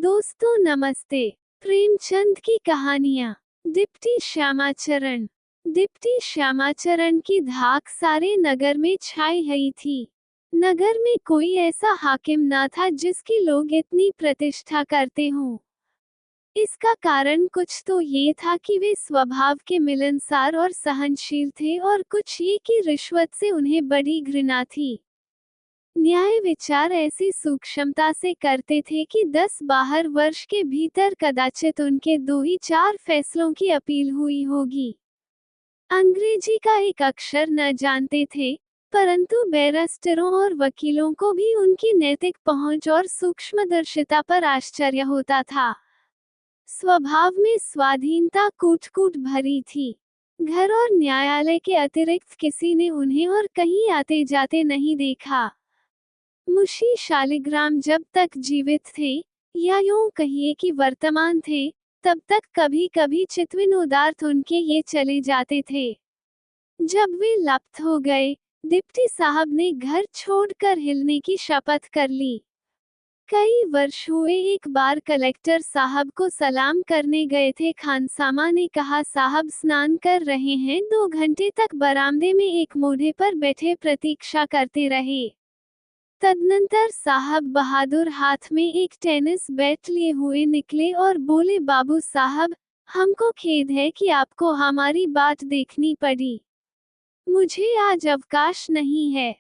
दोस्तों नमस्ते। प्रेमचंद की कहानियाँ। डिप्टी श्यामाचरण। डिप्टी श्यामाचरण की धाक सारे नगर में छाई हुई थी। नगर में कोई ऐसा हाकिम न था जिसकी लोग इतनी प्रतिष्ठा करते हों। इसका कारण कुछ तो ये था कि वे स्वभाव के मिलनसार और सहनशील थे, और कुछ ये कि रिश्वत से उन्हें बड़ी घृणा थी। न्याय विचार ऐसी सूक्ष्मता से करते थे कि 10-12 वर्ष के भीतर कदाचित उनके 2 ही 4 फैसलों की अपील हुई होगी। अंग्रेजी का एक अक्षर न जानते थे, परंतु बैरिस्टरों और वकीलों को भी उनकी नैतिक पहुंच और सूक्ष्मदर्शिता पर आश्चर्य होता था। स्वभाव में स्वाधीनता कूट-कूट भरी थी। घर और न्यायालय के अतिरिक्त किसी ने उन्हें और कहीं आते जाते नहीं देखा। मुंशी शालिग्राम जब तक जीवित थे, या यूं कहिए कि वर्तमान थे, तब तक कभी कभी चितविन उदार्थ उनके ये चले जाते थे। जब वे लापता हो गए, डिप्टी साहब ने घर छोड़कर हिलने की शपथ कर ली। कई वर्ष हुए एक बार कलेक्टर साहब को सलाम करने गए थे। खानसामा ने कहा, साहब स्नान कर रहे हैं। 2 घंटे तक बरामदे में एक मोढ़े पर बैठे प्रतीक्षा करते रहे। तदनंतर साहब बहादुर हाथ में एक टेनिस बैट लिए हुए निकले और बोले, बाबू साहब, हमको खेद है कि आपको हमारी बात देखनी पड़ी। मुझे आज अवकाश नहीं है,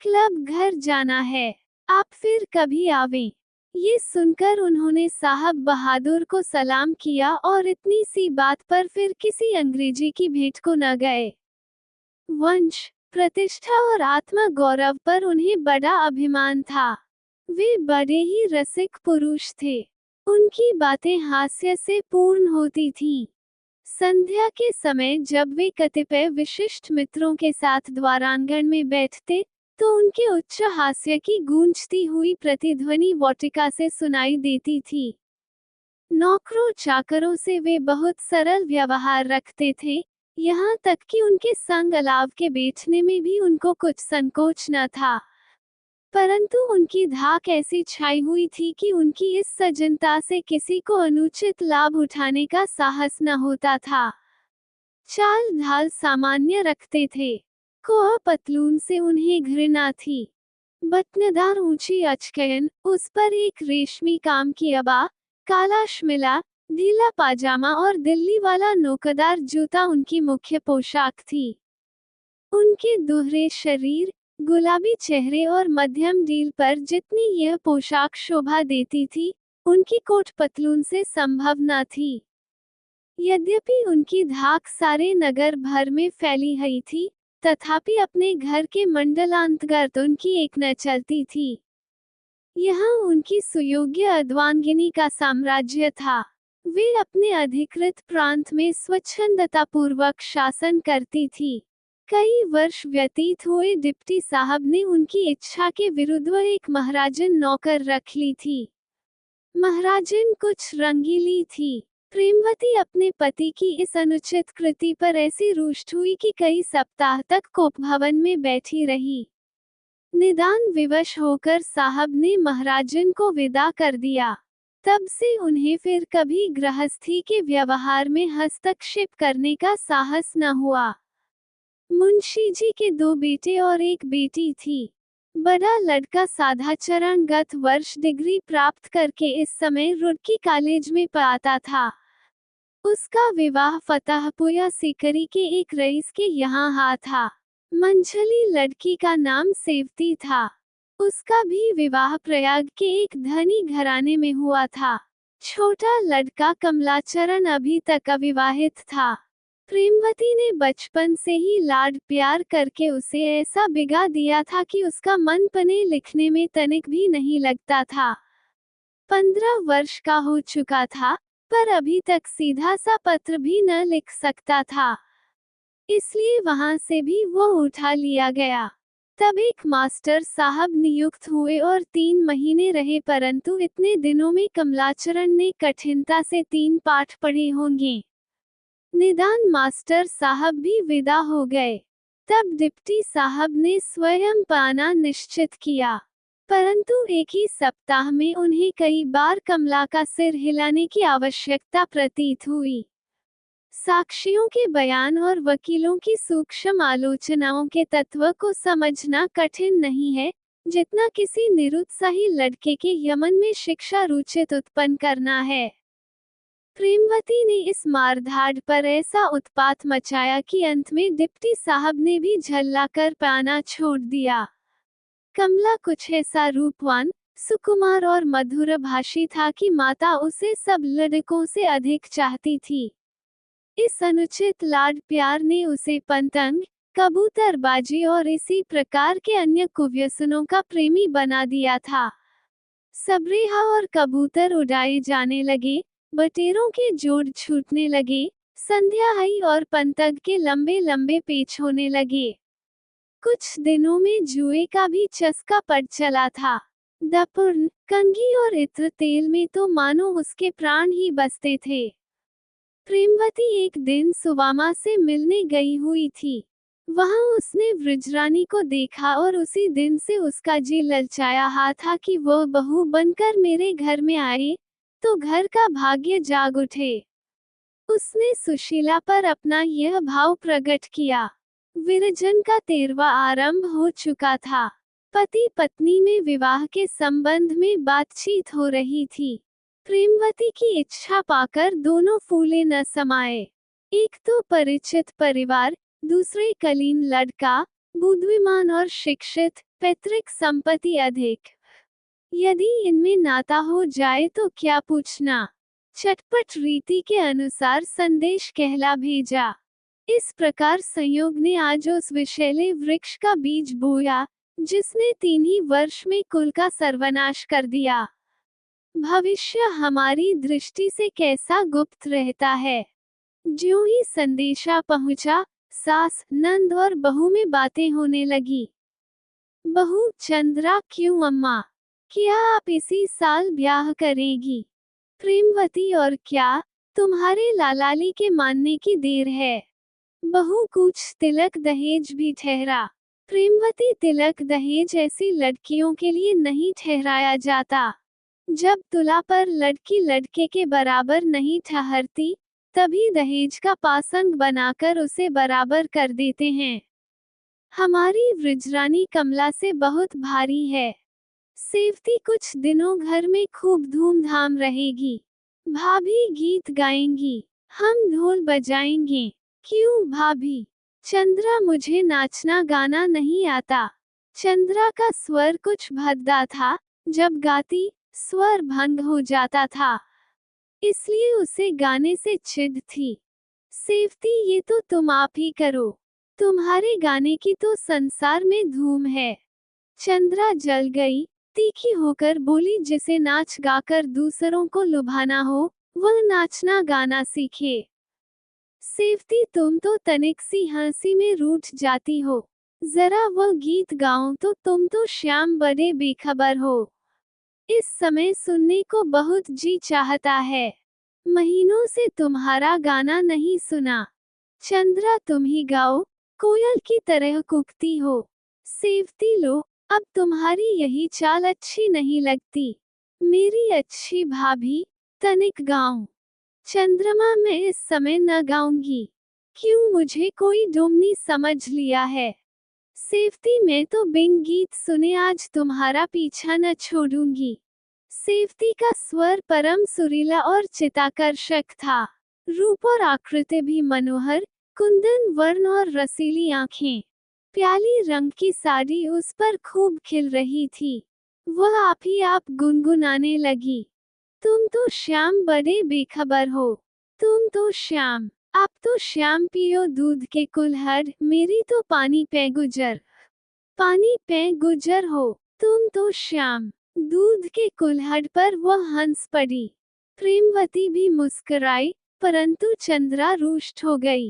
क्लब घर जाना है। आप फिर कभी आवें। ये सुनकर उन्होंने साहब बहादुर को सलाम किया और इतनी सी बात पर फिर किसी अंग्रेजी की भेंट को न गए। वंश, प्रतिष्ठा और आत्म गौरव पर उन्हें बड़ा अभिमान था। वे बड़े ही रसिक पुरुष थे। उनकी बातें हास्य से पूर्ण होती थीं। संध्या के समय जब वे कतिपय विशिष्ट मित्रों के साथ द्वारांगण में बैठते, तो उनके उच्च हास्य की गूंजती हुई प्रतिध्वनि वाटिका से सुनाई देती थी। नौकरों चाकरों से वे बहुत सरल व्यवहार रखते थे, यहाँ तक कि उनके संग अलाव के बैठने में भी उनको कुछ संकोच न था। परंतु उनकी धाक ऐसी छाई हुई थी कि उनकी इस सजनता से किसी को अनुचित लाभ उठाने का साहस न होता था। चाल ढाल सामान्य रखते थे। कोह पतलून से उन्हें घृणा थी। बटनदार ऊंची अचकन, उस पर एक रेशमी काम की अबा, काला श्मिला, ढीला पाजामा और दिल्ली वाला नोकदार जूता उनकी मुख्य पोशाक थी। उनके दोहरे शरीर, गुलाबी चेहरे और मध्यम ढील पर जितनी यह पोशाक शोभा देती थी, उनकी कोट पतलून से संभव न थी। यद्यपि उनकी धाक सारे नगर भर में फैली हुई थी, तथापि अपने घर के मंडलांतर्गत उनकी एक न चलती थी। यहाँ उनकी सुयोग्य अर्धांगिनी का साम्राज्य था। वे अपने अधिकृत प्रांत में स्वच्छंदतापूर्वक शासन करती थी। कई वर्ष व्यतीत हुए, डिप्टी साहब ने उनकी इच्छा के विरुद्ध एक महाराजन नौकर रख ली थी। महाराजन कुछ रंगीली थी। प्रेमवती अपने पति की इस अनुचित कृति पर ऐसी रुष्ट हुई कि कई सप्ताह तक कोप भवन में बैठी रही। निदान विवश होकर साहब ने महाराजन को विदा कर दिया। तब से उन्हें फिर कभी गृहस्थी के व्यवहार में हस्तक्षेप करने का साहस न हुआ। मुंशी जी के 2 बेटे और एक बेटी थी। बड़ा लड़का साधाचरण गत वर्ष डिग्री प्राप्त करके इस समय रुड़की कॉलेज में पढ़ाता था। उसका विवाह फतेहपुर सीकरी के एक रईस के यहाँ हुआ था। मंझली लड़की का नाम सेवती था। उसका भी विवाह प्रयाग के एक धनी घराने में हुआ था। छोटा लड़का कमलाचरण अभी तक अविवाहित था। प्रेमवती ने बचपन से ही लाड प्यार करके उसे ऐसा बिगा दिया था कि उसका मन पढ़ने लिखने में तनिक भी नहीं लगता था। 15 वर्ष का हो चुका था, पर अभी तक सीधा सा पत्र भी न लिख सकता था। इसलिए वहां से भी वो उठा लिया गया। तब एक मास्टर साहब नियुक्त हुए और 3 महीने रहे, परंतु इतने दिनों में कमलाचरण ने कठिनता से 3 पाठ पढ़े होंगे। निदान मास्टर साहब भी विदा हो गए। तब डिप्टी साहब ने स्वयं पाना निश्चित किया। परंतु एक ही सप्ताह में उन्हें कई बार कमला का सिर हिलाने की आवश्यकता प्रतीत हुई। साक्षियों के बयान और वकीलों की सूक्ष्म आलोचनाओं के तत्व को समझना कठिन नहीं है, जितना किसी निरुत्साही लड़के के यमन में शिक्षा रुचित उत्पन्न करना है। प्रेमवती ने इस मारधाड़ पर ऐसा उत्पात मचाया कि अंत में डिप्टी साहब ने भी झल्लाकर पाना छोड़ दिया। कमला कुछ ऐसा रूपवान, सुकुमार और मधुरभाषी था कि माता उसे सब लड़कों से अधिक चाहती थी। इस अनुचित लाड प्यार ने उसे पतंग, कबूतरबाजी और इसी प्रकार के अन्य कुव्यसनों का प्रेमी बना दिया था। सबरेहा और कबूतर उड़ाए जाने लगे, बटेरों के जोड़ छूटने लगे, संध्या आई और पंतग के लंबे लंबे पेच होने लगे। कुछ दिनों में जुए का भी चस्का पड़ चला था। दपुर्न, कंघी और इत्र तेल में तो मानो उसके प्राण ही बसते थे। प्रेमवती एक दिन सुवामा से मिलने गई हुई थी। वहां उसने वृजरानी को देखा और उसी दिन से उसका जी ललचाया था कि वह बहू बनकर मेरे घर में आए, तो घर का भाग्य जाग उठे। उसने सुशीला पर अपना यह भाव प्रकट किया। विरजन का 13वां आरंभ हो चुका था। पति पत्नी में विवाह के संबंध में बातचीत हो रही थी। प्रेमवती की इच्छा पाकर दोनों फूले न समाये। एक तो परिचित परिवार, दूसरे कलीन लड़का, बुद्धिमान और शिक्षित, पैतृक संपत्ति अधिक। यदि इनमें नाता हो जाए तो क्या पूछना। चटपट रीति के अनुसार संदेश कहला भेजा। इस प्रकार संयोग ने आज उस विषैले वृक्ष का बीज बोया, जिसने 3 ही वर्ष में कुल का सर्वनाश कर दिया। भविष्य हमारी दृष्टि से कैसा गुप्त रहता है। ज्यों ही संदेशा पहुंचा, सास, नंद और बहू में बातें होने लगी। बहू, चंद्रा क्यों अम्मा? क्या आप इसी साल ब्याह करेगी? प्रेमवती, और क्या, तुम्हारे लालाली के मानने की देर है। बहू, कुछ तिलक दहेज भी ठहरा। प्रेमवती, तिलक दहेज ऐसी लड़कियों के लिए नहीं ठहराया जाता। जब तुला पर लड़की लड़के के बराबर नहीं ठहरती, तभी दहेज का पासंग बनाकर उसे बराबर कर देते हैं। हमारी वृजरानी कमला से बहुत भारी है। सेवती कुछ दिनों घर में खूब धूमधाम रहेगी। भाभी गीत गाएंगी, हम ढोल बजाएंगे। क्यों भाभी? चंद्रा, मुझे नाचना गाना नहीं आता। चंद्रा का स्वर कुछ भद्दा था, जब गाती, स्वर भंग हो जाता था, इसलिए उसे गाने से चिढ़ थी। सेवती, ये तो तुम आप ही करो, तुम्हारे गाने की तो संसार में धूम है। चंद्रा जल गई, तीखी होकर बोली, जिसे नाच गाकर दूसरों को लुभाना हो, वह नाचना गाना सीखे। सेवती, तुम तो तनिक सी हंसी में रूठ जाती हो। जरा वह गीत गाओ तो तुम तो श्याम बड़े बेखबर हो। इस समय सुनने को बहुत जी चाहता है। महीनों से तुम्हारा गाना नहीं सुना। चंद्रा, तुम ही गाओ, कोयल की तरह कूकती हो। सेवती, लो, अब तुम्हारी यही चाल अच्छी नहीं लगती। मेरी अच्छी भाभी, तनिक गाऊं। चंद्रमा, मैं इस समय न गाऊंगी। क्यों, मुझे कोई डोमनी समझ लिया है? सेवती, मैं तो बिन गीत सुने आज तुम्हारा पीछा न छोड़ूंगी। सेवती का स्वर परम सुरीला और चित्ताकर्षक था। रूप और आकृति भी मनोहर, कुंदन वर्ण और रसीली आंखें। प्याली रंग की साड़ी उस पर खूब खिल रही थी। वह आप ही आप गुनगुनाने लगी। तुम तो श्याम बड़े बेखबर हो। तुम तो श्याम, आप तो श्याम पियो दूध के कुल्हड़, मेरी तो पानी पे गुजर। पानी पे गुजर हो, तुम तो श्याम। दूध के कुल्हड़ पर वह हंस पड़ी। प्रेमवती भी मुस्कुराई, परंतु चंद्रा रुष्ट हो गई।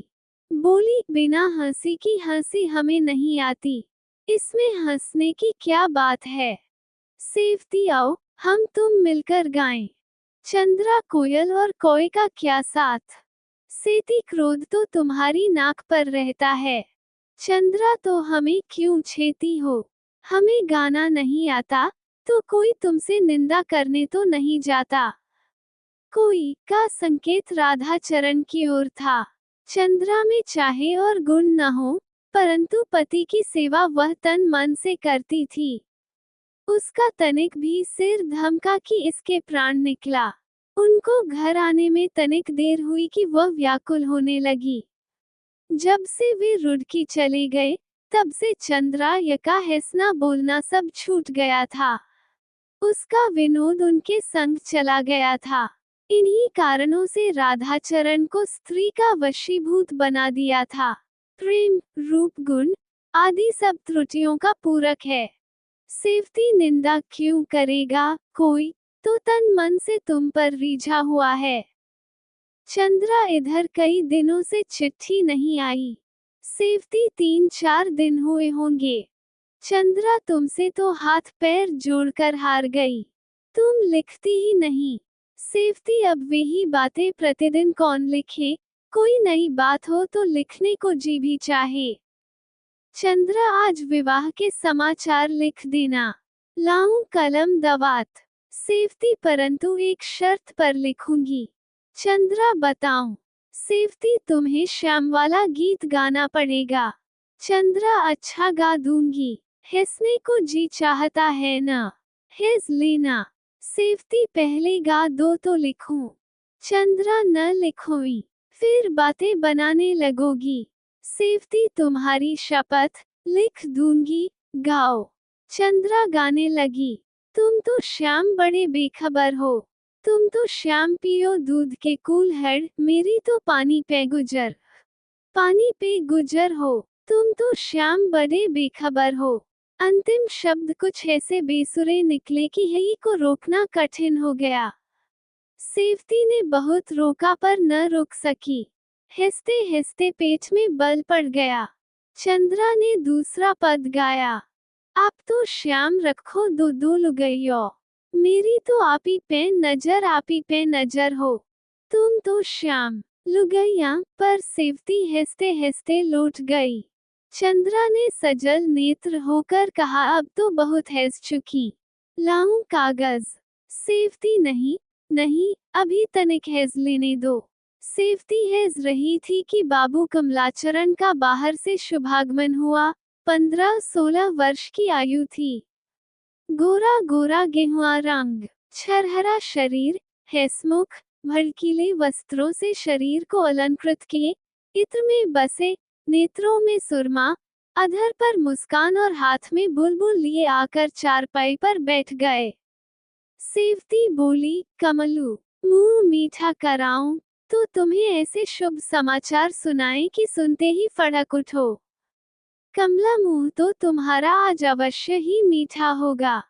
बोली, बिना हंसी की हंसी हमें नहीं आती। इसमें हंसने की क्या बात है? सेवती, आओ, हम तुम मिलकर गाएं। चंद्रा, कोयल और कोय का क्या साथ? सेती, क्रोध तो तुम्हारी नाक पर रहता है। चंद्रा, तो हमें क्यों छेती हो? हमें गाना नहीं आता, तो कोई तुमसे निंदा करने तो नहीं जाता। कोई का संकेत राधाचरण की ओर था। चंद्रा में चाहे और गुण न हो, परंतु पति की सेवा वह तन मन से करती थी। उसका तनिक भी सिर धमका कि इसके प्राण निकला। उनको घर आने में तनिक देर हुई कि वह व्याकुल होने लगी। जब से वे रुड़की चले गए, तब से चंद्रा यका हंसना बोलना सब छूट गया था। उसका विनोद उनके संग चला गया था। इन्हीं कारणों से राधाचरण को स्त्री का वशीभूत बना दिया था। प्रेम, रूप, गुण आदि सब त्रुटियों का पूरक है। सेवती निंदा क्यों करेगा कोई, तो तन मन से तुम पर रीझा हुआ है। चंद्रा इधर कई दिनों से चिट्ठी नहीं आई। सेवती 3-4 दिन हुए होंगे। चंद्रा तुमसे तो हाथ पैर जोड़कर हार गई। तुम लिखती ही नहीं। सेवती अब वही बातें प्रतिदिन कौन लिखे, कोई नई बात हो तो लिखने को जी भी चाहे। चंद्रा आज विवाह के समाचार लिख देना। लाऊं कलम दवात। सेवती परंतु एक शर्त पर लिखूंगी। चंद्रा बताऊं। सेवती तुम्हें श्याम वाला गीत गाना पड़ेगा। चंद्रा अच्छा गा दूंगी। हंसने को जी चाहता है न, हंस लेना। सेवती पहले गा दो तो लिखूं। चंद्रा न लिखोई, फिर बातें बनाने लगोगी। सेवती तुम्हारी शपथ, लिख दूंगी, गाओ। चंद्रा गाने लगी। तुम तो श्याम बड़े बेखबर हो। तुम तो श्याम पियो दूध के कूल्हड़, मेरी तो पानी पे गुजर। पानी पे गुजर हो। तुम तो श्याम बड़े बेखबर हो। अंतिम शब्द कुछ ऐसे बेसुरे निकले कि यही को रोकना कठिन हो गया। सेवती ने बहुत रोका पर न रुक सकी। हंसते हंसते पेट में बल पड़ गया। चंद्रा ने दूसरा पद गाया। आप तो श्याम रखो दो दो लुगैयो, मेरी तो आपी पे नजर हो। तुम तो श्याम लुगैया। पर सेवती हंसते हंसते लौट गई। चंद्रा ने सजल नेत्र होकर कहा अब तो बहुत हंस चुकी। लाऊं कागज। सेवती नहीं, नहीं, अभी तनिक हंस लेने दो। सेवती हंस रही थी कि बाबू कमलाचरण का बाहर से शुभागमन हुआ। 15-16 वर्ष की आयु थी। गोरा गोरा गेहुआ रंग, छरहरा शरीर, हंसमुख, भड़कीले वस्त्रों से शरीर को अलंकृत किए, इत्र में बसे, नेत्रों में सुरमा, अधर पर मुस्कान और हाथ में बुलबुल लिए आकर चारपाई पर बैठ गए। सेवती बोली, कमलू, मुंह मीठा कराऊं, तो तुम्हें ऐसे शुभ समाचार सुनाएं कि सुनते ही फड़क उठो। कमला, मुंह तो तुम्हारा आज अवश्य ही मीठा होगा।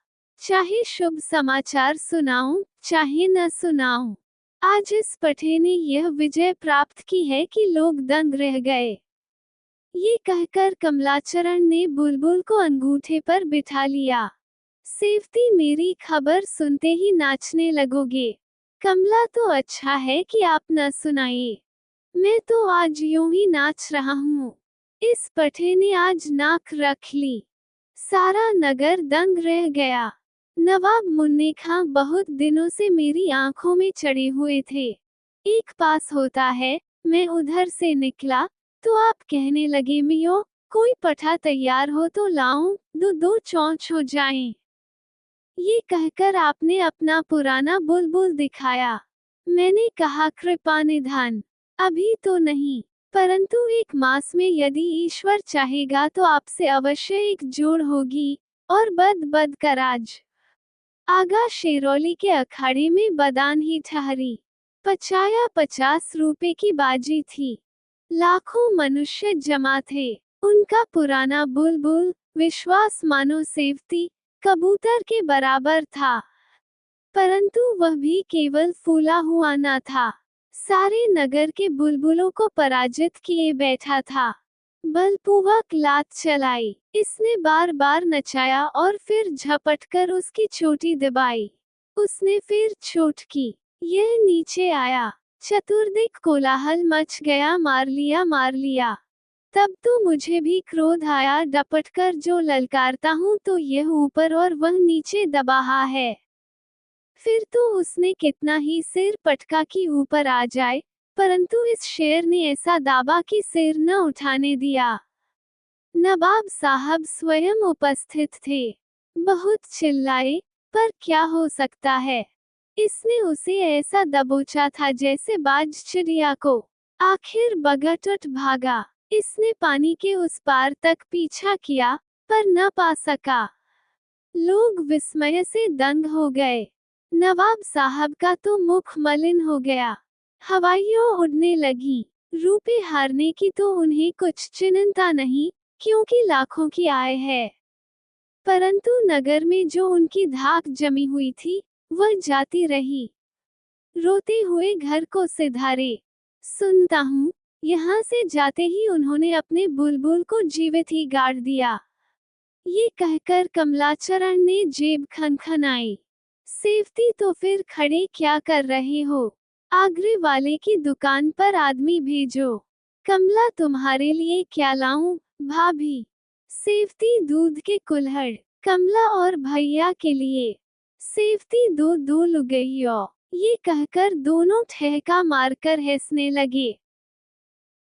चाहे शुभ समाचार सुनाऊं, चाहे न सुनाऊं। आज इस पठे ने यह विजय प्राप्त की है कि लोग दंग रह गए। ये कहकर कमलाचरण ने बुलबुल को अंगूठे पर बिठा लिया। सेवती, मेरी खबर सुनते ही नाचने लगोगे। कमला, तो अच्छा है कि आप न सुनाइए। मैं तो आज यूं ही नाच रहा हूँ। इस पठे ने आज नाक रख ली। सारा नगर दंग रह गया। नवाब मुन्ने खां बहुत दिनों से मेरी आंखों में चढ़े हुए थे। एक पास होता है, मैं उधर से निकला, तो आप कहने लगे मियो, कोई पठा तैयार हो तो लाऊं, दो चौंच हो जाएं। ये कहकर आपने अपना पुराना बुलबुल दिखाया। मैंने कहा कृपा निधान, अभी तो नहीं, परंतु 1 मास में यदि ईश्वर चाहेगा तो आपसे अवश्य एक जोड़ होगी, और बद कराज। आगा शेरौली के अखाड़े में बदान ही ठहरी। पचाया 50 रुपए की बाजी थी। लाखों मनुष्य जमा थे। उनका पुराना बुलबुल, विश्वास मानो सेवती, कबूतर के बराबर था। परंतु वह भी केवल फूला हुआ न था, सारे नगर के बुलबुलों को पराजित किए बैठा था। बलपूर्वक लात चलाई, इसने बार बार नचाया और फिर झपटकर उसकी चोटी दबाई। उसने फिर चोट की, यह नीचे आया। चतुर्दिक कोलाहल मच गया, मार लिया। तब तो मुझे भी क्रोध आया, डपटकर जो ललकारता हूँ तो यह ऊपर और वह नीचे दबाहा है। फिर तो उसने कितना ही सिर पटका कि ऊपर आ जाए, परंतु इस शेर ने ऐसा दाबा कि सिर न उठाने दिया। नवाब साहब स्वयं उपस्थित थे। बहुत चिल्लाए, पर क्या हो सकता है। इसने उसे ऐसा दबोचा था जैसे बाज चिड़िया को। आखिर बगट उठ भागा। इसने पानी के उस पार तक पीछा किया, पर न पा सका। लोग विस्मय से दंग हो गए। नवाब साहब का तो मुख मलिन हो गया। हवाइयाँ उड़ने लगी। रुपए हारने की तो उन्हें कुछ चिंता नहीं, क्योंकि लाखों की आय है। परंतु नगर में जो उनकी धाक जमी हुई थी, वह जाती रही। रोते हुए घर को सिधारे। सुनता हूँ, यहाँ से जाते ही उन्होंने अपने बुलबुल को जीवित ही गाड़ दिया। ये कहकर कमलाचरण ने जेब खनखनाई। सेवती, तो फिर खड़े क्या कर रहे हो? आगरे वाले की दुकान पर आदमी भेजो। कमला, तुम्हारे लिए क्या लाऊं, भाभी? सेवती, दूध के कुल्हड़। कमला, और भैया के लिए। सेवती, दो लुगैयों। ये कहकर दोनों ठहका मारकर हंसने लगे।